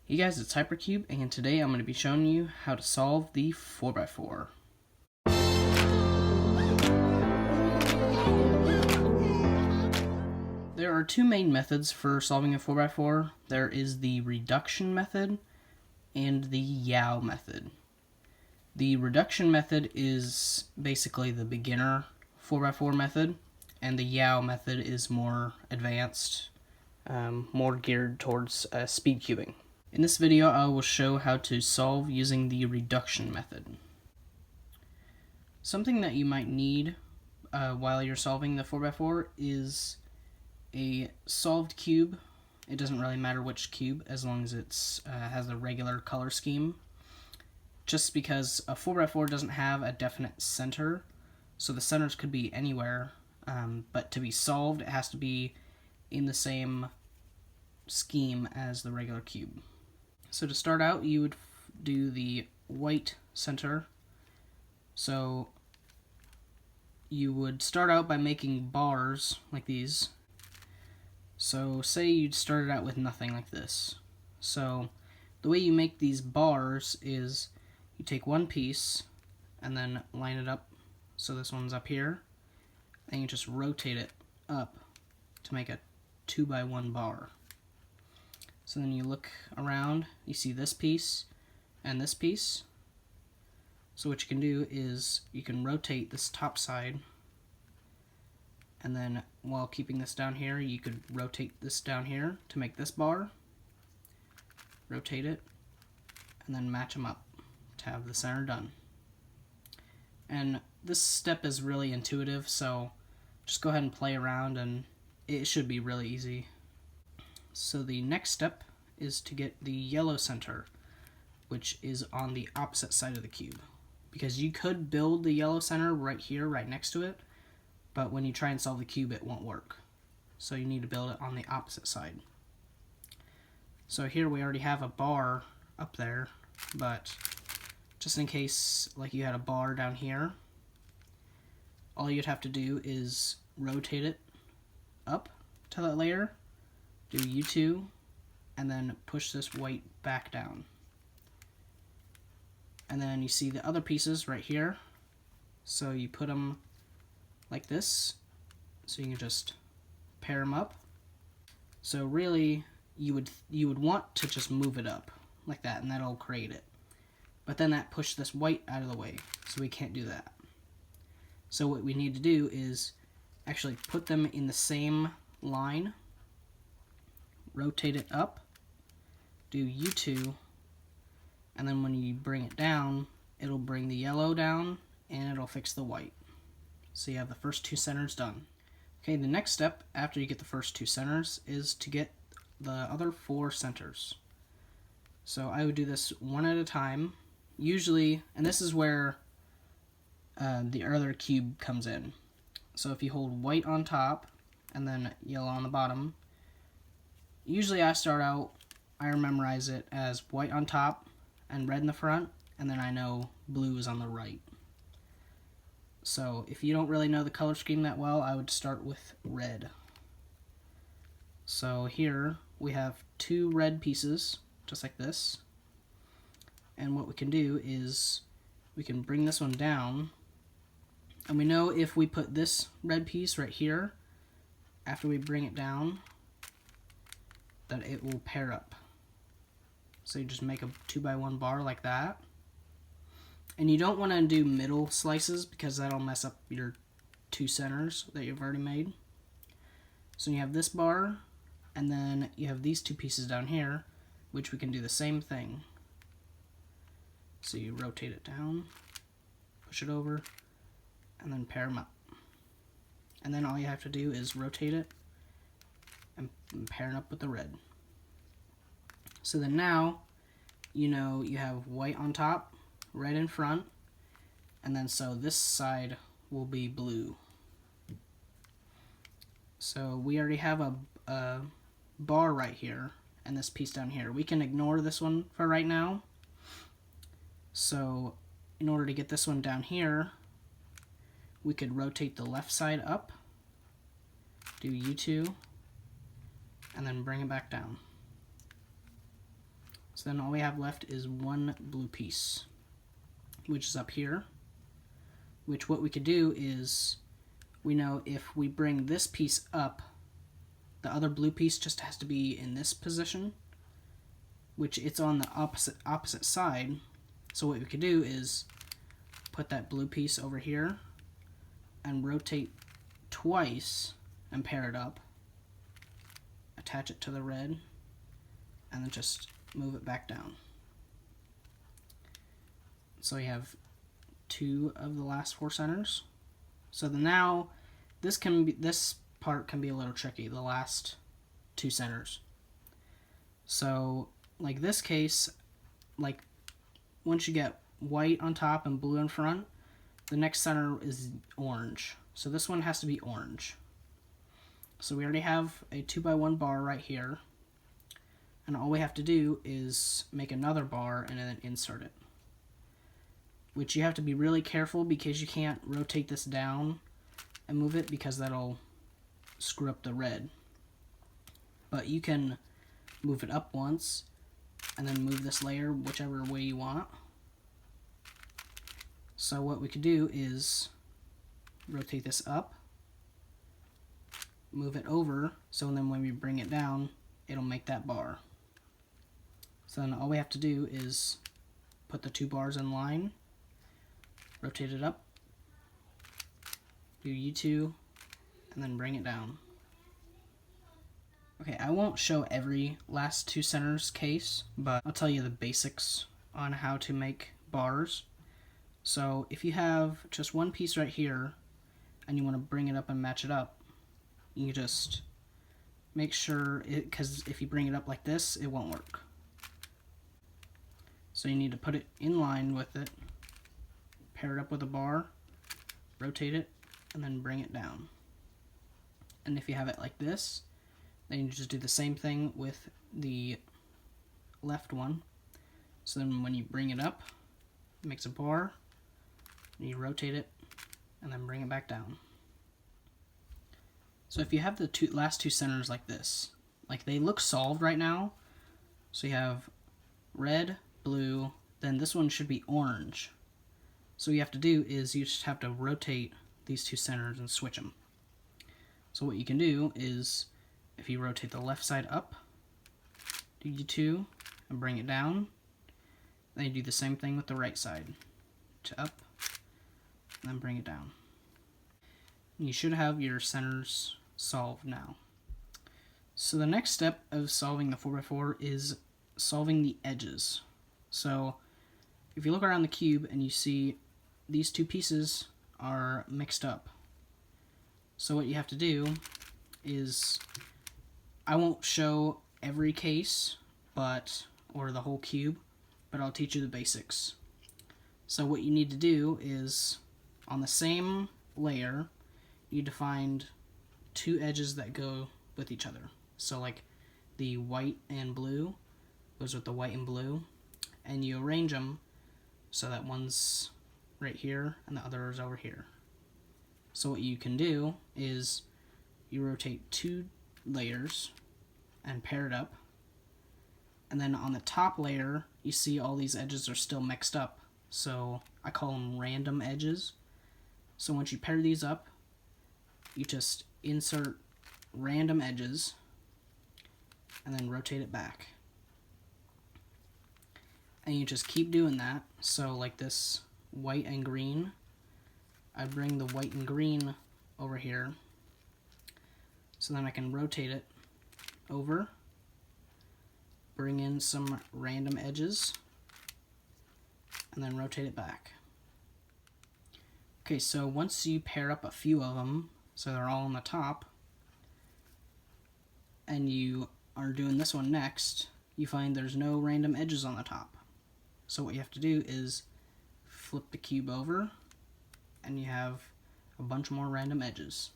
Hey guys, it's Hypercube, and today I'm going to be showing you how to solve the 4x4. There are two main methods for solving a 4x4. There is the reduction method and the Yao method. The reduction method is basically the beginner 4x4 method, and the Yao method is more advanced, more geared towards speed cubing. In this video, I will show how to solve using the reduction method. Something that you might need while you're solving the 4x4 is a solved cube. It doesn't really matter which cube as long as it has a regular color scheme. Just because a 4x4 doesn't have a definite center, so the centers could be anywhere, but to be solved it has to be in the same scheme as the regular cube. So to start out, you would do the white center. So you would start out by making bars like these. So say you started out with nothing like this. So the way you make these bars is you take one piece and then line it up so this one's up here, and you just rotate it up to make a 2x1 bar. So then you look around, you see this piece and this piece. So what you can do is you can rotate this top side, and then while keeping this down here, you could rotate this down here to make this bar. Rotate it, and then match them up to have the center done. And this step is really intuitive, so just go ahead and play around and it should be really easy. So the next step is to get the yellow center, which is on the opposite side of the cube. Because you could build the yellow center right here, right next to it, but when you try and solve the cube, it won't work. So you need to build it on the opposite side. So here we already have a bar up there, but just in case like you had a bar down here, all you'd have to do is rotate it up to that layer, do U2, and then push this white back down. And then you see the other pieces right here, so you put them like this, so you can just pair them up. So really, you would want to just move it up like that, and that'll create it. But then that pushed this white out of the way, so we can't do that. So what we need to do is actually put them in the same line, rotate it up, do U2, and then when you bring it down, it'll bring the yellow down and it'll fix the white. So you have the first two centers done. Okay, the next step after you get the first two centers is to get the other four centers. So I would do this one at a time, usually, and this is where the other cube comes in. So if you hold white on top and then yellow on the bottom, usually I memorize it as white on top and red in the front, and then I know blue is on the right. So if you don't really know the color scheme that well, I would start with red. So here we have two red pieces, just like this. And what we can do is we can bring this one down, and we know if we put this red piece right here, after we bring it down, that it will pair up. So you just make a 2x1 bar like that. And you don't want to do middle slices because that'll mess up your two centers that you've already made. So you have this bar, and then you have these two pieces down here, which we can do the same thing. So you rotate it down, push it over, and then pair them up. And then all you have to do is rotate it and pair it up with the red. So then now, you know you have white on top, red in front, and then so this side will be blue. So we already have a bar right here, and this piece down here. We can ignore this one for right now. So in order to get this one down here, we could rotate the left side up, do U2, and then bring it back down. So then all we have left is one blue piece, which is up here, which what we could do is, we know if we bring this piece up, the other blue piece just has to be in this position, which it's on the opposite side. So what we could do is put that blue piece over here and rotate twice and pair it up, attach it to the red, and then just move it back down. So we have two of the last four centers. So now this part can be a little tricky, the last two centers. So like this case, like once you get white on top and blue in front, the next center is orange. So this one has to be orange. So we already have a 2x1 bar right here, and all we have to do is make another bar and then insert it. Which you have to be really careful because you can't rotate this down and move it because that'll screw up the red. But you can move it up once and then move this layer whichever way you want. So what we could do is rotate this up, move it over, so then when we bring it down, it'll make that bar. So then all we have to do is put the two bars in line, rotate it up, do U2, and then bring it down. Okay, I won't show every last two centers case, but I'll tell you the basics on how to make bars. So if you have just one piece right here and you want to bring it up and match it up, you just make sure because if you bring it up like this, it won't work. So you need to put it in line with it, pair it up with a bar, rotate it, and then bring it down. And if you have it like this, then you just do the same thing with the left one. So then when you bring it up, it makes a bar, and you rotate it, and then bring it back down. So if you have the last two centers like this, like they look solved right now, so you have red, blue, then this one should be orange. So what you have to do is you just have to rotate these two centers and switch them. So what you can do is, if you rotate the left side up, do U2 and bring it down, then you do the same thing with the right side, to up, and then bring it down. You should have your centers solved now. So the next step of solving the 4x4 is solving the edges. So if you look around the cube and you see these two pieces are mixed up. So what you have to do is, I won't show every case, or the whole cube, but I'll teach you the basics. So what you need to do is, on the same layer, you need to find two edges that go with each other. So like the white and blue goes with the white and blue, and you arrange them so that one's right here and the other is over here. So what you can do is you rotate two layers and pair it up, and then on the top layer you see all these edges are still mixed up, so I call them random edges. So once you pair these up, you just insert random edges and then rotate it back, and you just keep doing that. So like this white and green, I bring the white and green over here, so then I can rotate it over, bring in some random edges, and then rotate it back. Okay, so once you pair up a few of them, so they're all on the top, and you are doing this one next, you find there's no random edges on the top. So what you have to do is flip the cube over, and you have a bunch more random edges.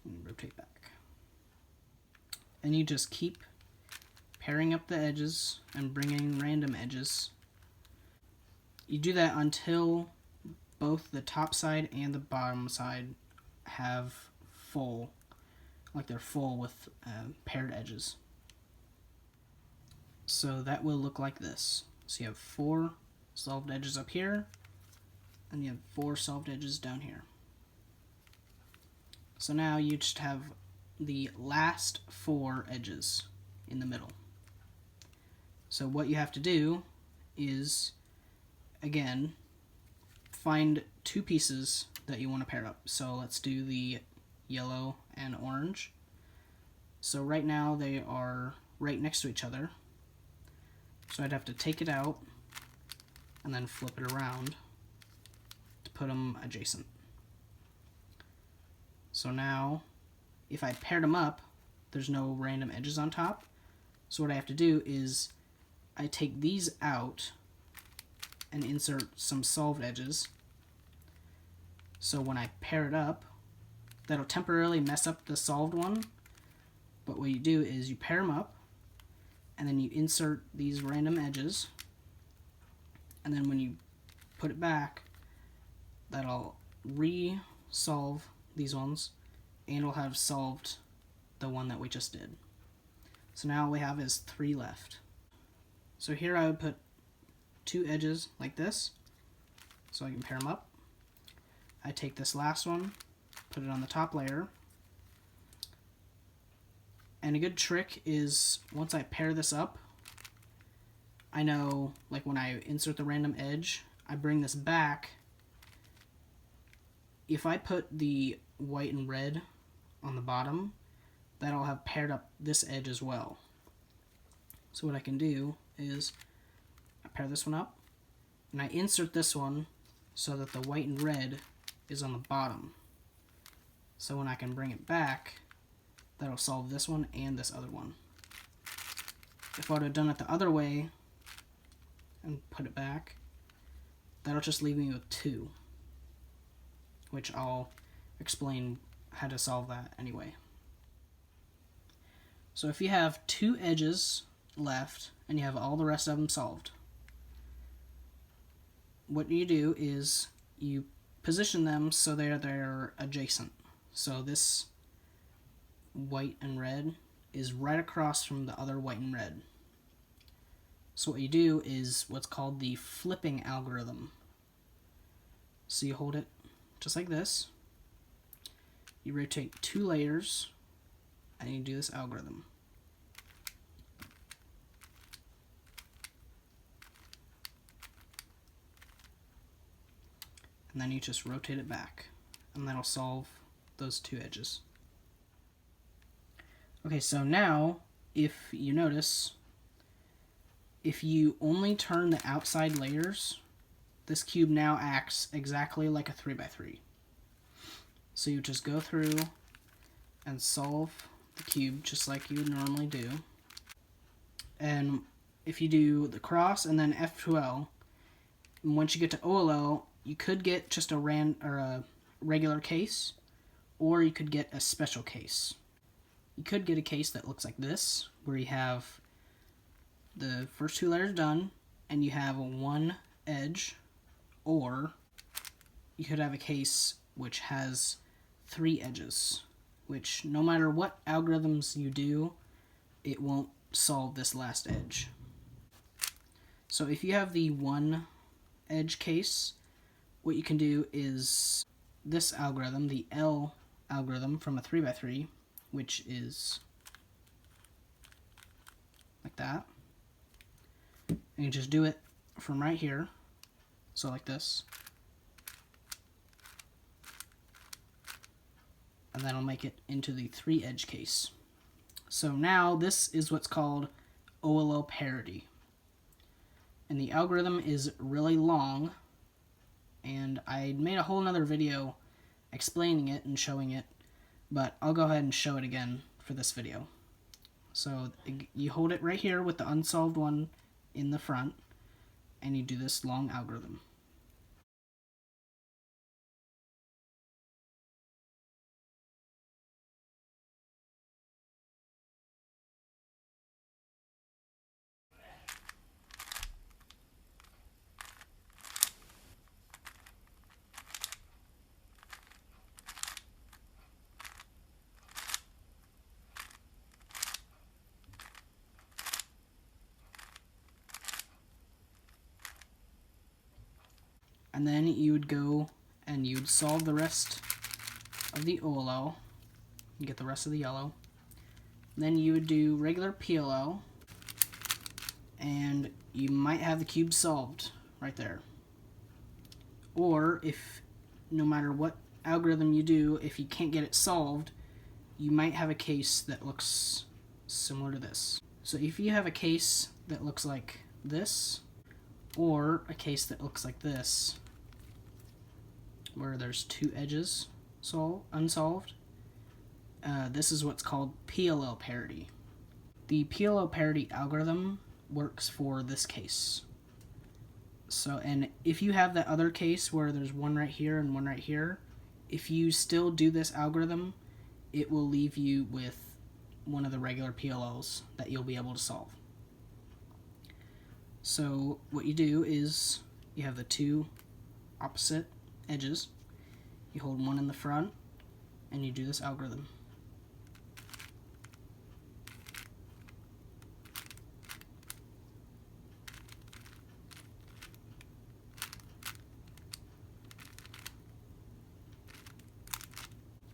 And rotate back. And you just keep pairing up the edges and bringing random edges. You do that until both the top side and the bottom side have full, like they're full with paired edges. So that will look like this. So you have 4 solved edges up here, and you have 4 solved edges down here. So now you just have the last 4 edges in the middle. So what you have to do is, again, find 2 pieces that you want to pair up. So let's do the yellow and orange. So right now they are right next to each other. So I'd have to take it out and then flip it around to put them adjacent. So now, if I paired them up, there's no random edges on top. So what I have to do is I take these out and insert some solved edges. So when I pair it up, that'll temporarily mess up the solved one. But what you do is you pair them up, and then you insert these random edges, and then when you put it back, that'll re-solve these ones, and it'll have solved the one that we just did. So now all we have is 3 left. So here I would put 2 edges like this, so I can pair them up. I take this last one, put it on the top layer, and a good trick is once I pair this up, I know, like when I insert the random edge, I bring this back. If I put the white and red on the bottom, that'll have paired up this edge as well. So what I can do is I pair this one up, and I insert this one so that the white and red is on the bottom. So when I can bring it back, that'll solve this one and this other one. If I would have done it the other way and put it back, that'll just leave me with 2, which I'll explain how to solve that anyway. So if you have 2 edges left and you have all the rest of them solved, what you do is you position them so they're adjacent. So this white and red is right across from the other white and red. So what you do is what's called the flipping algorithm. So you hold it just like this, you rotate 2 layers, and you do this algorithm. And then you just rotate it back, and that'll solve those 2 edges. Okay, so now, if you notice, if you only turn the outside layers, this cube now acts exactly like a 3x3. So you just go through and solve the cube just like you would normally do. And if you do the cross and then F2L, and once you get to OLL, you could get just a regular case, or you could get a special case. You could get a case that looks like this, where you have the first 2 layers done, and you have 1 edge, or you could have a case which has 3 edges, which no matter what algorithms you do, it won't solve this last edge. So if you have the 1 edge case, what you can do is this algorithm, the L algorithm from a 3x3, which is like that. And you just do it from right here, so like this. And that'll make it into the 3 edge case. So now this is what's called OLL Parity. And the algorithm is really long, and I made a whole nother video explaining it and showing it, but I'll go ahead and show it again for this video. So you hold it right here with the unsolved one in the front, and you do this long algorithm. And then you would go and you'd solve the rest of the OLL, and get the rest of the yellow. And then you would do regular PLL, and you might have the cube solved right there. Or if, no matter what algorithm you do, if you can't get it solved, you might have a case that looks similar to this. So if you have a case that looks like this, or a case that looks like this, where there's two edges unsolved, this is what's called PLL parity. The PLL parity algorithm works for this case. So, and if you have that other case where there's one right here and one right here, if you still do this algorithm, it will leave you with one of the regular PLLs that you'll be able to solve. So what you do is you have the two opposite edges, you hold one in the front, and you do this algorithm.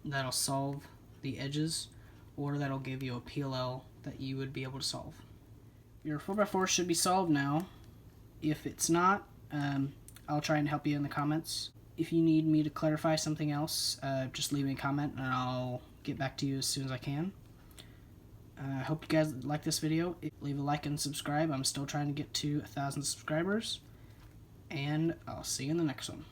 That'll solve the edges, or that'll give you a PLL that you would be able to solve. Your 4x4 should be solved now. If it's not, I'll try and help you in the comments. If you need me to clarify something else, just leave me a comment and I'll get back to you as soon as I can. I hope you guys like this video. Leave a like and subscribe. I'm still trying to get to 1,000 subscribers. And I'll see you in the next one.